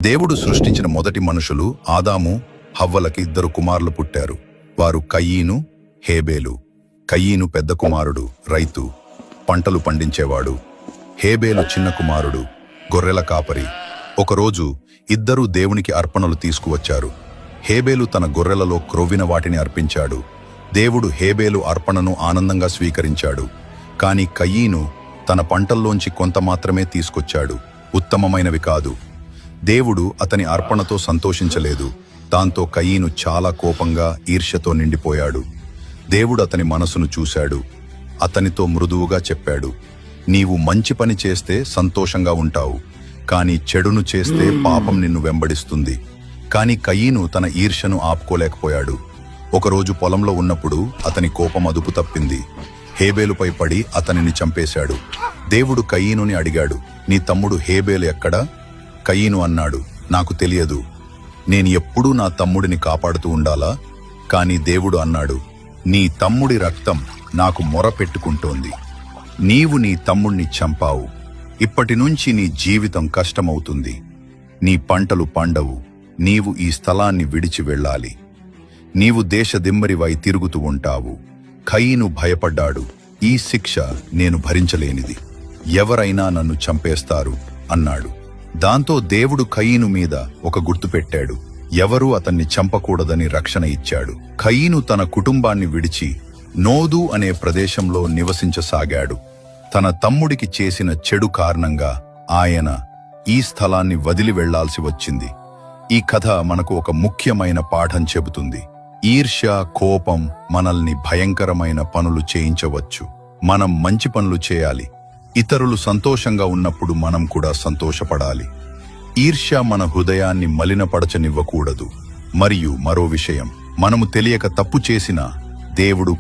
దేవుడు సృష్టించిన మొదటి మనుషులు ఆదాము హవ్వలకి 2 కుమారులు పుట్టారు. వారు కయీను, హేబేలు. కయీను పెద్ద కుమారుడు, రైతు, పంటలు పండించేవాడు. హేబేలు చిన్న కుమారుడు, గొర్రెల కాపరి. ఒకరోజు ఇద్దరూ దేవునికి అర్పణలు తీసుకువచ్చారు. హేబేలు తన గొర్రెలలో క్రొవ్విన వాటిని అర్పించాడు. దేవుడు హేబేలు అర్పణను ఆనందంగా స్వీకరించాడు. కాని కయీను తన పంటల్లోంచి కొంత మాత్రమే తీసుకొచ్చాడు, ఉత్తమమైనవి కాదు. దేవుడు అతని అర్పణతో సంతోషించలేదు. దాంతో కయీను చాలా కోపంగా ఈర్ష్యతో నిండిపోయాడు. దేవుడు అతని మనసును చూశాడు. అతనితో మృదువుగా చెప్పాడు, నీవు మంచి పని చేస్తే సంతోషంగా ఉంటావు, కానీ చెడును చేస్తే పాపం నిన్ను వెంబడిస్తుంది. కాని కయీను తన ఈర్ష్యను ఆపుకోలేకపోయాడు. ఒకరోజు పొలంలో ఉన్నప్పుడు అతని కోపం అదుపు తప్పింది. హేబేలుపై పడి అతనిని చంపేశాడు. దేవుడు కయీనుని అడిగాడు, నీ తమ్ముడు హేబేలు ఎక్కడా? కయీను అన్నాడు, నాకు తెలియదు. నేను ఎప్పుడూ నా తమ్ముడిని కాపాడుతూ ఉండాలా? కాని దేవుడు అన్నాడు, నీ తమ్ముడి రక్తం నాకు మొరపెట్టుకుంటోంది. నీవు నీ తమ్ముణ్ణి చంపావు. ఇప్పటినుంచి నీ జీవితం కష్టమవుతుంది. నీ పంటలు పండవు. నీవు ఈ స్థలాన్ని విడిచి వెళ్ళాలి. నీవు దేశదిమ్మరివై తిరుగుతూ ఉంటావు. కయీను భయపడ్డాడు. ఈ శిక్ష నేను భరించలేనిది. ఎవరైనా నన్ను చంపేస్తారు అన్నాడు. దాంతో దేవుడు కయీను మీద ఒక గుర్తు పెట్టాడు. ఎవరూ అతన్ని చంపకూడదని రక్షణ ఇచ్చాడు. కయీను తన కుటుంబాన్ని విడిచి నోదు అనే ప్రదేశంలో నివసించసాగాడు. తన తమ్ముడికి చేసిన చెడు కారణంగా ఆయన ఈ స్థలాన్ని వదిలి వెళ్లాల్సి వచ్చింది. ఈ కథ మనకు ఒక ముఖ్యమైన పాఠం చెబుతుంది. ఈర్ష్య, కోపం మనల్ని భయంకరమైన పనులు చేయించవచ్చు. మనం మంచి పనులు చేయాలి. ఇతరులు సంతోషంగా ఉన్నప్పుడు మనం కూడా సంతోషపడాలి. ఈర్ష్య మన హృదయాన్ని మలినపరచనివ్వకూడదు. మరియు మరో విషయం, మనము తెలియక తప్పు చేసినా దేవుడు